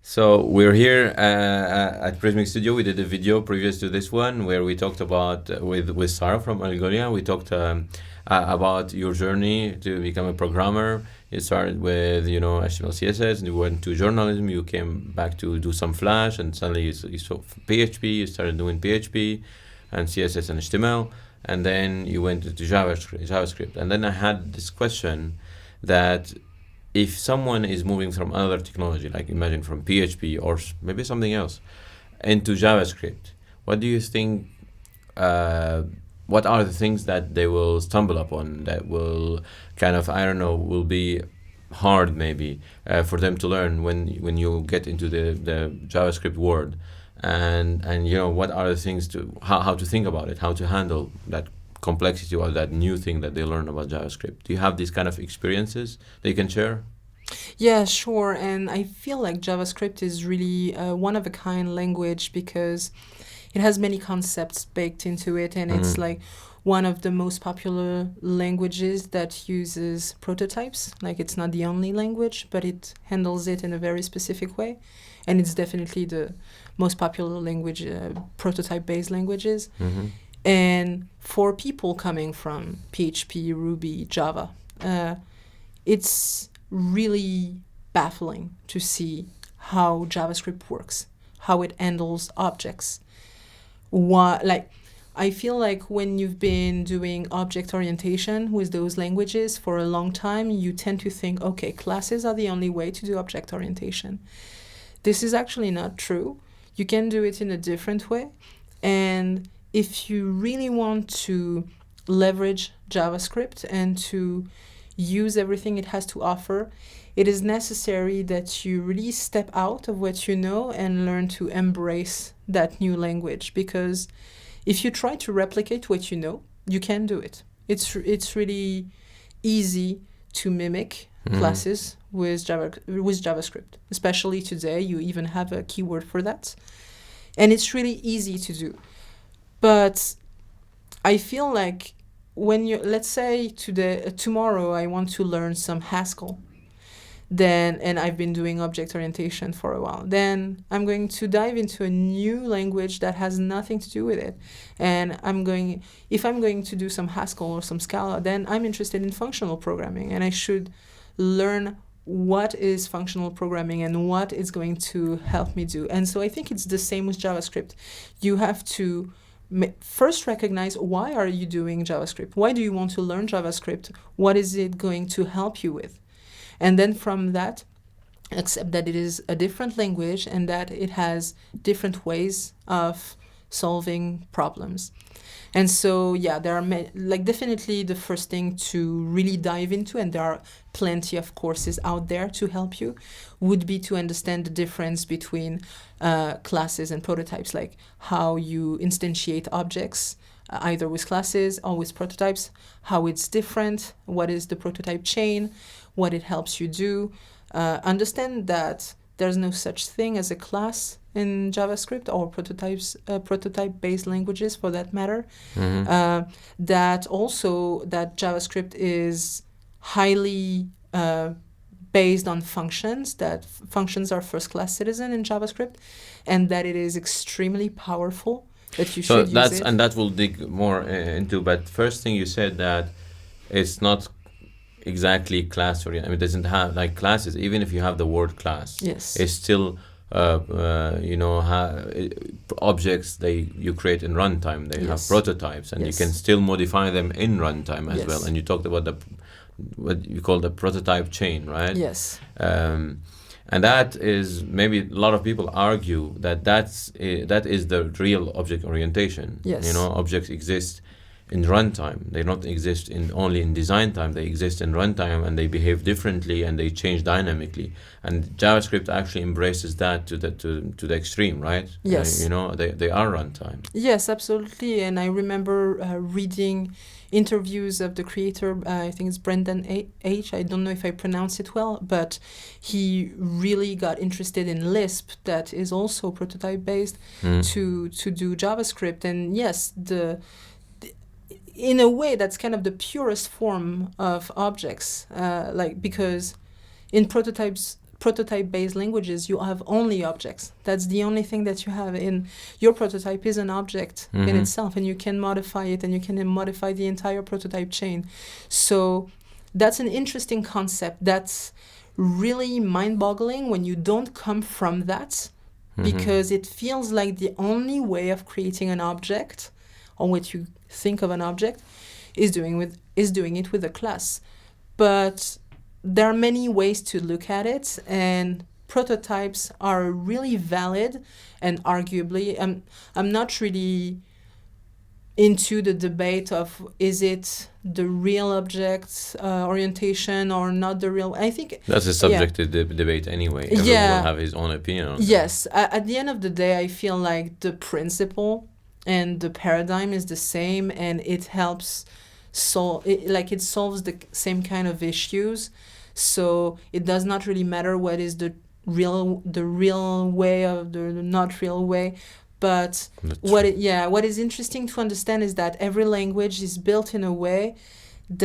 So we're here at Prismic Studio. We did a video previous to this one where we talked about with Sarah from Algolia. We talked about your journey to become a programmer. You started with HTML, CSS, and you went to journalism. You came back to do some Flash, and suddenly you saw PHP. You started doing PHP and CSS and HTML, and then you went to JavaScript. And then I had this question that if someone is moving from another technology, like imagine from PHP or maybe something else, into JavaScript, what do you think, what are the things that they will stumble upon that will kind of, I don't know, will be hard maybe for them to learn when you get into the JavaScript world? And what are the things to, how to think about it, how to handle that complexity or that new thing that they learn about JavaScript? Do you have these kind of experiences that you can share? Yeah, sure. And I feel like JavaScript is really one of a kind language because it has many concepts baked into it, and it's like one of the most popular languages that uses prototypes. Like, it's not the only language, but it handles it in a very specific way. And it's definitely the most popular language, prototype-based languages. And for people coming from PHP, Ruby, Java, it's really baffling to see how JavaScript works, how it handles objects. I feel like when you've been doing object orientation with those languages for a long time, you tend to think, okay, classes are the only way to do object orientation. This is actually not true. You can do it in a different way. And if you really want to leverage JavaScript and to use everything it has to offer, it is necessary that you really step out of what you know and learn to embrace that new language. Because if you try to replicate what you know, you can do it. It's really easy to mimic classes with JavaScript. Especially today, you even have a keyword for that. And it's really easy to do. But I feel like when you, let's say tomorrow I want to learn some Haskell, and I've been doing object orientation for a while, then I'm going to dive into a new language that has nothing to do with it. And if I'm going to do some Haskell or some Scala, then I'm interested in functional programming, and I should learn what is functional programming and what it's going to help me do. And so I think it's the same with JavaScript. You have to first recognize, why are you doing JavaScript? Why do you want to learn JavaScript? What is it going to help you with? And then from that, accept that it is a different language and that it has different ways of solving problems. And so, yeah, there are definitely the first thing to really dive into, and there are plenty of courses out there to help you, would be to understand the difference between classes and prototypes, like how you instantiate objects, either with classes or with prototypes, how it's different, what is the prototype chain, what it helps you do. Understand that there's no such thing as a class in JavaScript or prototype-based languages for that matter. That JavaScript is highly based on functions, that functions are first-class citizen in JavaScript, and that it is extremely powerful, that you should use it. And that we'll dig more into, but first thing you said that it's not exactly class oriented. I mean, it doesn't have like classes. Even if you have the word class, yes, it's still objects you create in runtime. They have prototypes, and you can still modify them in runtime as well. And you talked about what you call the prototype chain, right? Yes. And that is, maybe a lot of people argue that that is the real object orientation. Yes. Objects exist in runtime. They don't exist only in design time. They exist in runtime, and they behave differently, and they change dynamically. And JavaScript actually embraces that to the extreme, right? Yes. They are runtime. Yes, absolutely. And I remember reading interviews of the creator. I think it's Brendan H. I don't know if I pronounce it well, but he really got interested in Lisp, that is also prototype based, to do JavaScript. And yes, in a way, that's kind of the purest form of objects, because in prototype prototype-based languages, you have only objects. That's the only thing that you have. In your prototype is an object in itself, and you can modify it, and you can modify the entire prototype chain. So that's an interesting concept. That's really mind-boggling when you don't come from that, because it feels like the only way of creating an object, or what you think of an object, is doing it with a class. But there are many ways to look at it, and prototypes are really valid. And arguably, I'm not really into the debate of is it the real object orientation or not the real. I think that's a subjective debate anyway. Everyone will have his own opinion on yes. At the end of the day, I feel like the principle and the paradigm is the same, and it helps it solves the same kind of issues. So it does not really matter what is the real way or the not real way. But what is interesting to understand is that every language is built in a way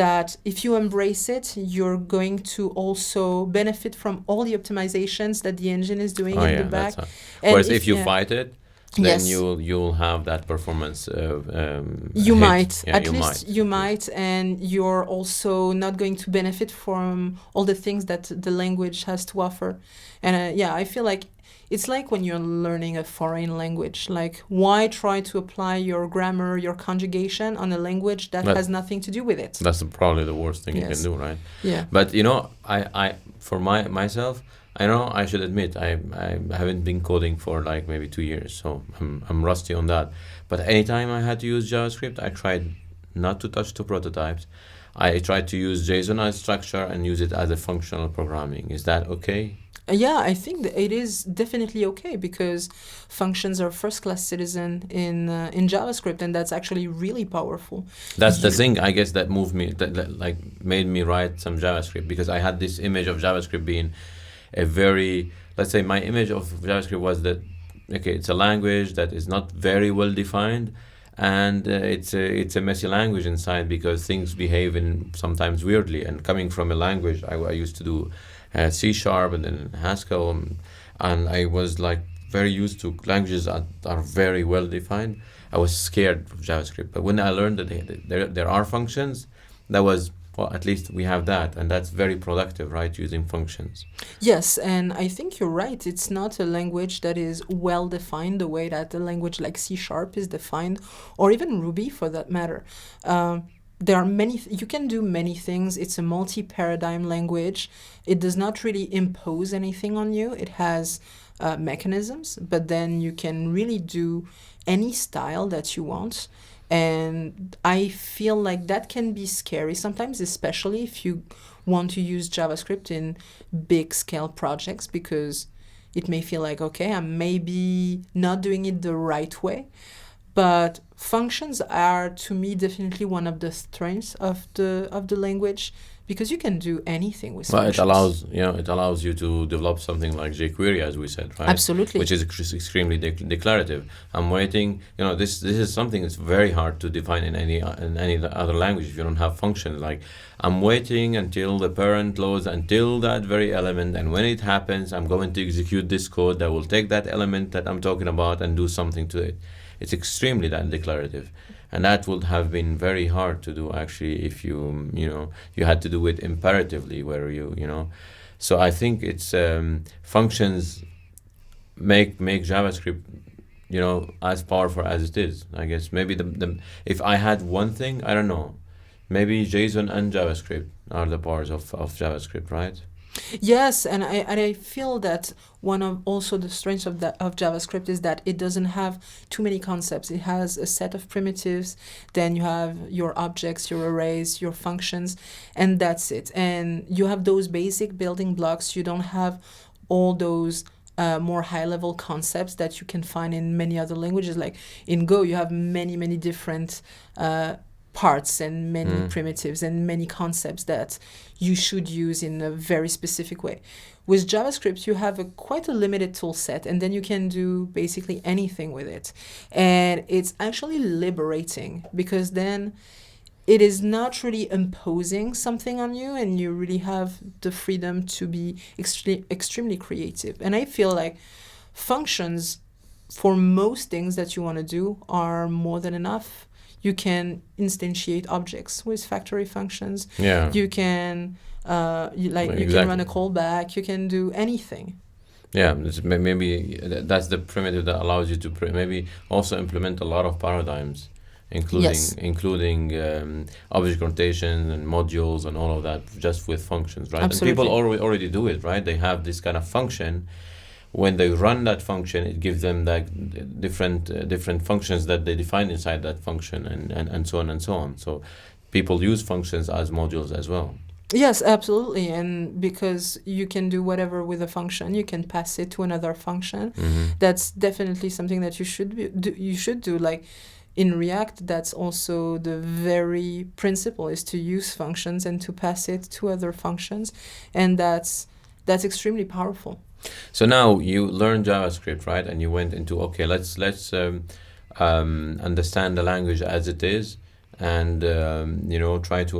that if you embrace it, you're going to also benefit from all the optimizations that the engine is doing in the back. Whereas if you fight it, then you'll have that performance. You might, and you're also not going to benefit from all the things that the language has to offer. And I feel like it's like when you're learning a foreign language. Like, why try to apply your grammar, your conjugation on a language that has nothing to do with it? That's probably the worst thing you can do, right? Yeah. But I for myself, I know I should admit I haven't been coding for like maybe 2 years, so I'm rusty on that. But anytime I had to use JavaScript, I tried not to touch the prototypes. I tried to use JSON as structure and use it as a functional programming. Is that okay? Yeah, I think that it is definitely okay, because functions are first-class citizen in JavaScript, and that's actually really powerful. That's the thing, I guess, that moved me, that like made me write some JavaScript, because I had this image of JavaScript being a very, let's say my image of JavaScript was that, okay, it's a language that is not very well defined, and it's a messy language inside, because things behave in sometimes weirdly. And coming from a language, I used to do C# and then Haskell, and I was like very used to languages that are very well defined. I was scared of JavaScript, but when I learned that there are functions, that was, well, at least we have that, and that's very productive, right, using functions. Yes, and I think you're right. It's not a language that is well defined the way that a language like C# is defined, or even Ruby for that matter. There are you can do many things. It's a multi-paradigm language. It does not really impose anything on you. It has mechanisms, but then you can really do any style that you want. And I feel like that can be scary sometimes, especially if you want to use JavaScript in big scale projects, because it may feel like, okay, I'm maybe not doing it the right way. But functions are, to me, definitely one of the strengths of the language, because you can do anything with functions. Well, it allows you to develop something like jQuery, as we said, right? Absolutely. Which is extremely declarative. I'm waiting. This is something that's very hard to define in any other language if you don't have functions. Like, I'm waiting until the parent loads until that very element, and when it happens, I'm going to execute this code that will take that element that I'm talking about and do something to it. It's extremely that declarative, and that would have been very hard to do actually if you had to do it imperatively, where So I think it's functions make JavaScript as powerful as it is. I guess maybe if I had one thing, I don't know, maybe JSON and JavaScript are the powers of JavaScript, right? Yes, and I feel that one of also the strengths of JavaScript is that it doesn't have too many concepts. It has a set of primitives, then you have your objects, your arrays, your functions, and that's it. And you have those basic building blocks. You don't have all those more high-level concepts that you can find in many other languages. Like in Go, you have many different parts and many primitives and many concepts that you should use in a very specific way. With JavaScript, you have quite a limited tool set, and then you can do basically anything with it. And it's actually liberating, because then it is not really imposing something on you, and you really have the freedom to be extremely creative. And I feel like functions for most things that you want to do are more than enough. You can instantiate objects with factory functions. Yeah. You can you Exactly. can run a callback. You can do anything. Yeah, maybe that's the primitive that allows you to maybe also implement a lot of paradigms, Yes. including object rotation and modules and all of that, just with functions, right? And people Absolutely. already do it, right? They have this kind of function. When they run that function, it gives them like different functions that they define inside that function, and so on and so on. So people use functions as modules as well. Yes, absolutely. And because you can do whatever with a function, you can pass it to another function. That's definitely something that you should do. Like in React, that's also the very principle, is to use functions and to pass it to other functions, and that's extremely powerful. So now you learned JavaScript, right? And you went into, okay, let's understand the language as it is, and try to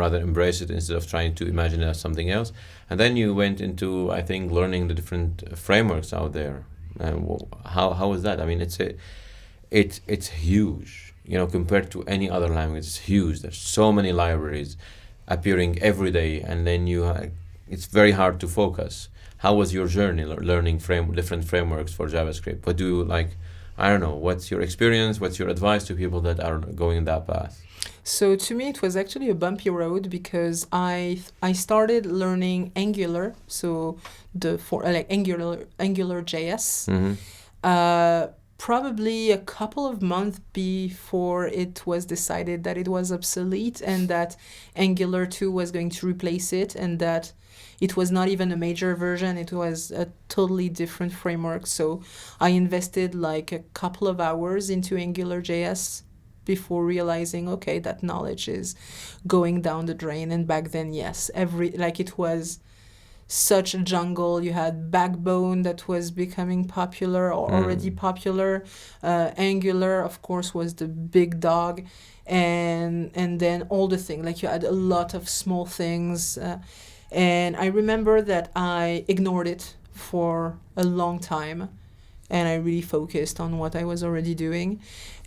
rather embrace it instead of trying to imagine it as something else. And then you went into, I think, learning the different frameworks out there. How is that? I mean, it's huge, compared to any other language. It's huge. There's so many libraries appearing every day, and then it's very hard to focus. How was your journey learning different frameworks for JavaScript? What do you like? I don't know. What's your experience? What's your advice to people that are going that path? So to me, it was actually a bumpy road, because I started learning Angular, so Angular JS. Probably a couple of months before it was decided that it was obsolete, and that Angular 2 was going to replace it, and that it was not even a major version. It was a totally different framework. So I invested like a couple of hours into AngularJS before realizing, okay, that knowledge is going down the drain. And back then, yes, it was such a jungle. You had Backbone that was becoming popular, or already popular. Angular, of course, was the big dog. And then all the things, like you had a lot of small things. And I remember that I ignored it for a long time, and I really focused on what I was already doing.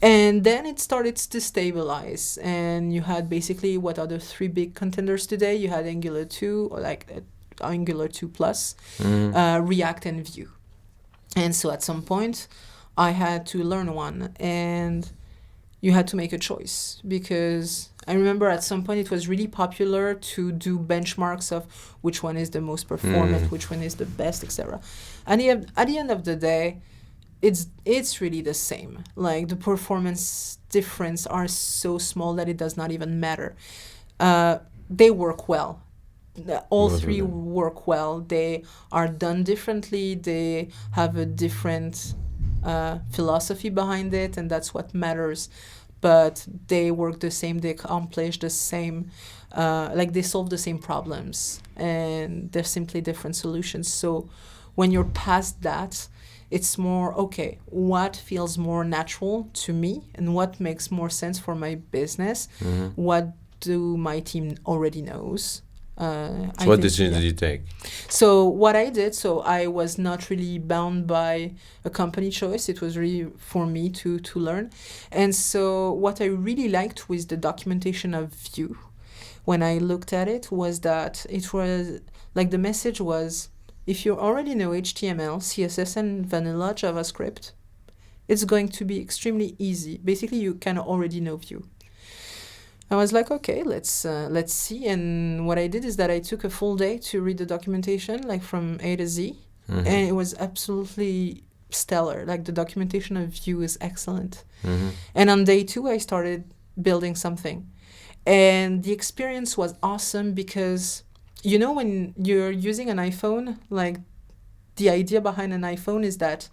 And then it started to stabilize, and you had basically what are the three big contenders today. You had Angular 2, or Angular 2 Plus, React, and Vue. And so at some point, I had to learn one, and you had to make a choice, because I remember at some point it was really popular to do benchmarks of which one is the most performant, which one is the best, etc. And at the end of the day, it's really the same. Like the performance difference are so small that it does not even matter. They work well. All three work well. They are done differently. They have a different philosophy behind it, and that's what matters. But they work the same. They accomplish the same. They solve the same problems, and they're simply different solutions. So when you're past that, it's more, okay, what feels more natural to me and what makes more sense for my business? What do my team already knows? So what decision did you take? So what I did, so I was not really bound by a company choice. It was really for me to learn. And so what I really liked with the documentation of Vue, when I looked at it, was that it was, like the message was, if you already know HTML, CSS, and vanilla JavaScript, it's going to be extremely easy. Basically, you kind of already know Vue. I was like, okay, let's see. And what I did is that I took a full day to read the documentation, like from A to Z, and it was absolutely stellar. Like the documentation of Vue is excellent. And on day 2, I started building something, and the experience was awesome because, when you're using an iPhone, like the idea behind an iPhone is that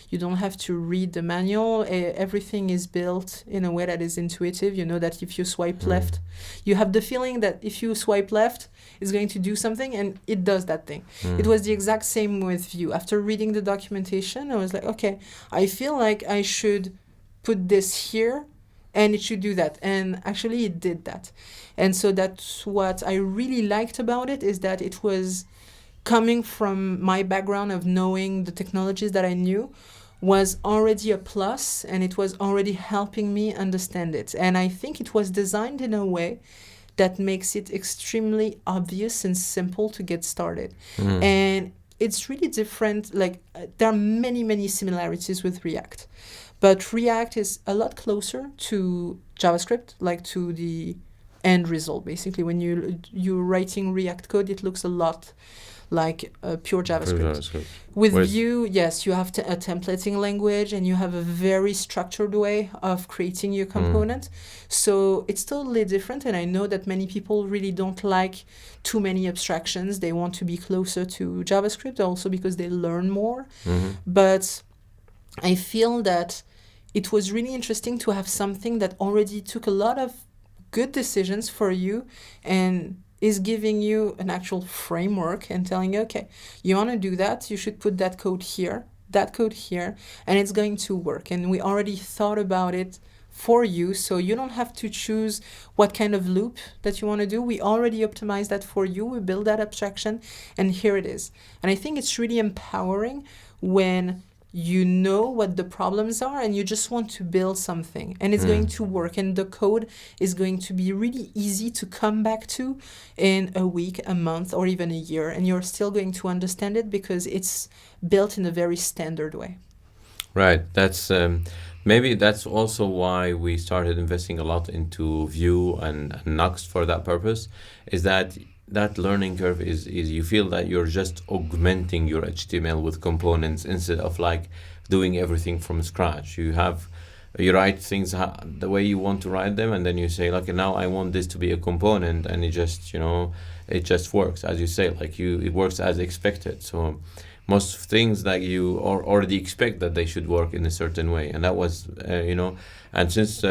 you don't have to read the manual. Everything is built in a way that is intuitive. You know that if you swipe left, you have the feeling that if you swipe left, it's going to do something, and it does that thing. It was the exact same with Vue. After reading the documentation, I was like, okay, I feel like I should put this here and it should do that. And actually it did that. And so that's what I really liked about it, is that it was coming from my background of knowing the technologies that I knew, was already a plus, and it was already helping me understand it. And I think it was designed in a way that makes it extremely obvious and simple to get started. And it's really different. Like there are many similarities with React, but React is a lot closer to JavaScript, like to the end result. Basically, when you're writing React code, it looks a lot like pure JavaScript. With Vue, yes, you have a templating language, and you have a very structured way of creating your component. So it's totally different, and I know that many people really don't like too many abstractions. They want to be closer to JavaScript, also because they learn more. But I feel that it was really interesting to have something that already took a lot of good decisions for you, and is giving you an actual framework and telling you, okay, you want to do that, you should put that code here, and it's going to work. And we already thought about it for you, so you don't have to choose what kind of loop that you want to do. We already optimized that for you. We build that abstraction, and here it is. And I think it's really empowering when you know what the problems are and you just want to build something, and it's going to work, and the code is going to be really easy to come back to in a week, a month, or even a year, and you're still going to understand it because it's built in a very standard way. Right. That's maybe that's also why we started investing a lot into Vue and Nuxt for that purpose, is that learning curve is you feel that you're just augmenting your HTML with components instead of like doing everything from scratch. You write things the way you want to write them, and then you say, okay, now I want this to be a component, and it just, it just works, as you say, like it works as expected. So most things that you already expect that they should work in a certain way, and that was, and since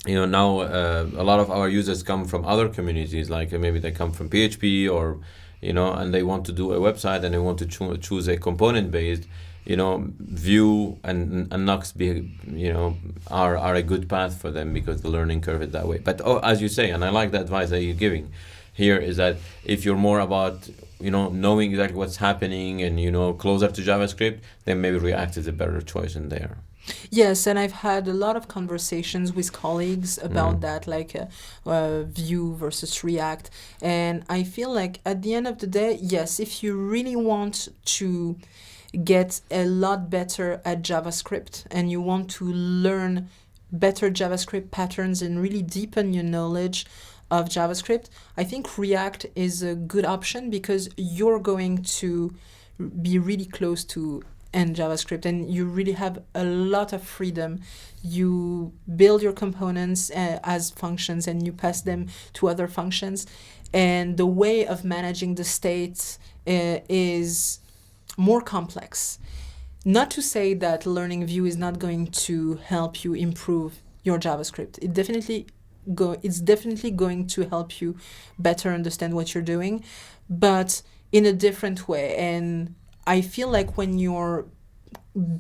now a lot of our users come from other communities, like maybe they come from PHP or, and they want to do a website and they want to choose a component based, Vue and Nuxt are a good path for them because the learning curve is that way. But as you say, and I like the advice that you're giving here, is that if you're more about knowing exactly what's happening and closer to JavaScript, then maybe React is a better choice in there. Yes, and I've had a lot of conversations with colleagues about that, like Vue versus React. And I feel like at the end of the day, yes, if you really want to get a lot better at JavaScript and you want to learn better JavaScript patterns and really deepen your knowledge of JavaScript, I think React is a good option because you're going to be really close to and JavaScript, and you really have a lot of freedom. You build your components as functions, and you pass them to other functions, and the way of managing the state is more complex. Not to say that learning Vue is not going to help you improve your JavaScript. It's definitely going to help you better understand what you're doing, but in a different way. And I feel like when you're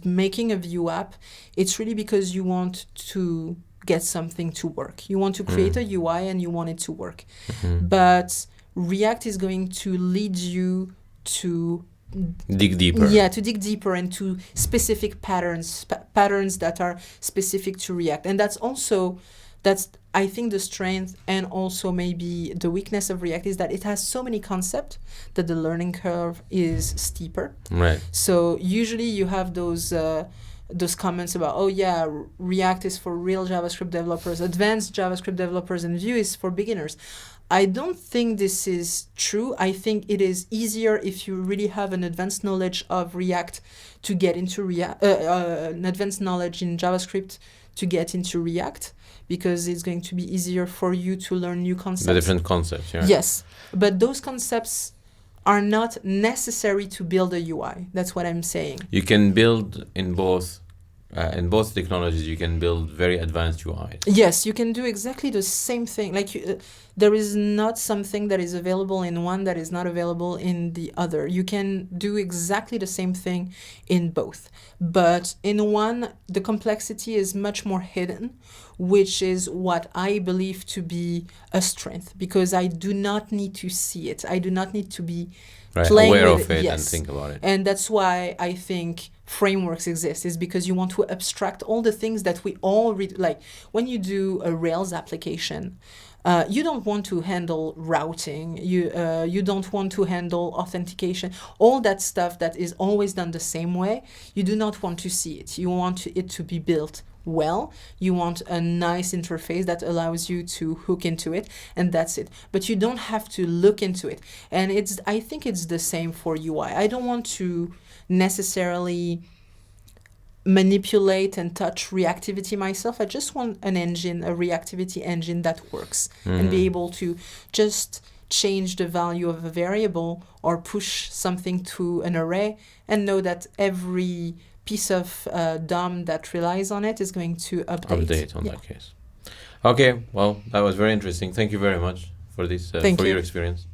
making a Vue app, it's really because you want to get something to work. You want to create a UI and you want it to work. But React is going to lead you to dig deeper. Yeah, to dig deeper into specific patterns that are specific to React. And that's I think the strength and also maybe the weakness of React is that it has so many concepts that the learning curve is steeper. Right. So usually you have those comments about, oh yeah, React is for real JavaScript developers, advanced JavaScript developers, and Vue is for beginners. I don't think this is true. I think it is easier if you really have an advanced knowledge of React to get into an advanced knowledge in JavaScript to get into React, because it's going to be easier for you to learn new concepts. The different concepts, yeah. Yes, but those concepts are not necessary to build a UI. That's what I'm saying. You can build in both technologies. You can build very advanced UIs. Yes, you can do exactly the same thing. Like there is not something that is available in one that is not available in the other. You can do exactly the same thing in both. But in one, the complexity is much more hidden, which is what I believe to be a strength, because I do not need to see it. I do not need to be playing aware with of it and Yes. think about it. And that's why I think frameworks exist, is because you want to abstract all the things that we all read. Like when you do a Rails application, you don't want to handle routing. You don't want to handle authentication. All that stuff that is always done the same way, you do not want to see it. You want it to be built well. You want a nice interface that allows you to hook into it, and that's it. But you don't have to look into it. And I think it's the same for UI. I don't want to necessarily manipulate and touch reactivity myself. I just want an engine, a reactivity engine that works, and be able to just change the value of a variable or push something to an array and know that every piece of DOM that relies on it is going to update. On that case. Okay, well, that was very interesting. Thank you very much for this, Thank for you. your experience.